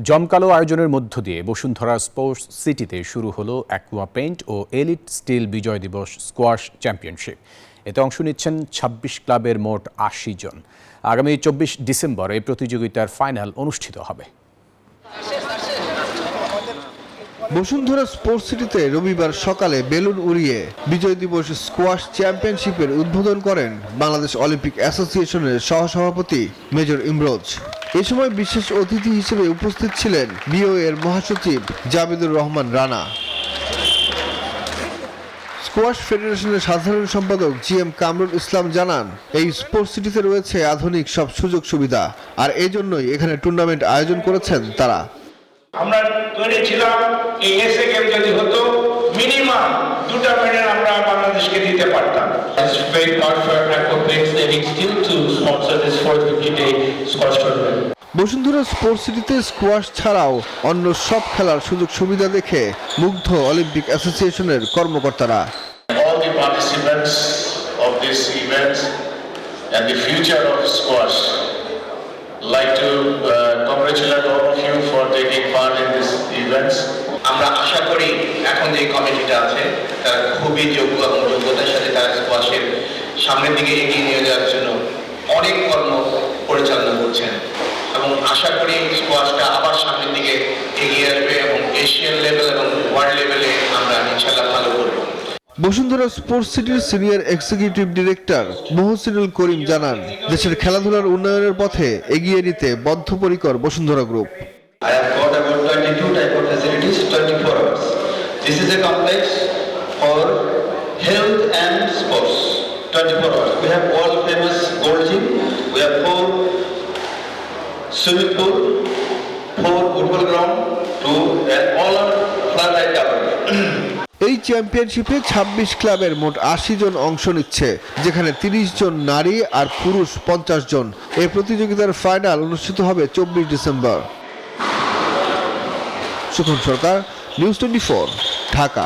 জমকালো আয়োজনের মধ্য দিয়ে বসুন্ধরা স্পোর্টস সিটিতে শুরু হলো অ্যাকুয়া পেইন্ট ও এলিট স্টিল বিজয় দিবস স্কোয়াশ চ্যাম্পিয়নশিপ। এতে অংশ নিচ্ছেন ২৬ ক্লাবের মোট ৮০ জন। আগামী ২৪ ডিসেম্বর এই প্রতিযোগিতার ফাইনাল অনুষ্ঠিত হবে। বসুন্ধরা স্পোর্টস সিটিতে রবিবার সকালে বেলুন উড়িয়ে বিজয় দিবস স্কোয়াশ চ্যাম্পিয়নশিপের উদ্বোধন করেন বাংলাদেশ অলিম্পিক অ্যাসোসিয়েশনের সহসভাপতি মেজর ইমরোজ। এ সময় বিশেষ অতিথি হিসেবে উপস্থিত ছিলেন বিওএ এর মহাসচিব জাবেদুর রহমান রানা। স্কোয়াশ ফেডারেশনের সাধারণ সম্পাদক জিএম কামরুল ইসলাম জানান, এই স্পোর্টস সিটিতে রয়েছে আধুনিক সব সুযোগ সুবিধা, আর এই জন্যই এখানে টুর্নামেন্ট আয়োজন করেছেন তারা। আমরা তৈরি ছিলাম এই এসএ গেম যদি হতো মিনিমাম 2টা মেডেল আমরা বাংলাদেশকে দিতে পারতাম। It's a great part for Aqua Paints Adding Steel to sponsor this 450-day squash tournament. Bashundhara sports সিটিতে স্কোয়াশ ছাড়াও অন্য সব খেলার সুযোগ সুবিধা দেখে মুগ্ধ অলিম্পিক অ্যাসোসিয়েশনের কর্মকর্তারা। All the participants of this event and the future of squash like to congratulate all of you for taking part in this event. আমরা আশা করি এখন যে কমিটিটা আছে তারা খুবই যোগ্য এবং যোগ্যতার সাথে তারা স্কোয়াশের সামনের দিকে এগিয়ে নিয়ে যাওয়ার জন্য অনেক কর্ম পরিচালনা করছেন এবং আশা করি স্কোয়াশটা আবার সামনের দিকে এগিয়ে আসবে এবং এশিয়ান লেভেল এবং ওয়ার্ল্ড লেভেলে আমরা ইনশাআল্লাহ ভালো করব। বসুন্ধরা স্পোর্টস সিটির সিনিয়র এক্সিকিউটিভ ডিরেক্টর মহসিনুল করিম জানান, দেশের খেলাধুলার উন্নয়নের পথে এগিয়ে নিতে বদ্ধপরিকর Bashundhara group. I have got about 22 type of facilities 24 hours. This is a complex for health and sports 24 hours. We have world famous gold gym. We have 4 swimming pool, 4 football ground, 2 and all are floodlight covered. এই চ্যাম্পিয়নশিপে ২৬ ক্লাবের মোট ৮০ জন অংশ নিচ্ছে, যেখানে ৩০ জন নারী আর পুরুষ ৫০ জন। এই প্রতিযোগিতার ফাইনাল অনুষ্ঠিত হবে ২৪ ডিসেম্বর। সুখন সরকার, নিউজ 24, ঢাকা।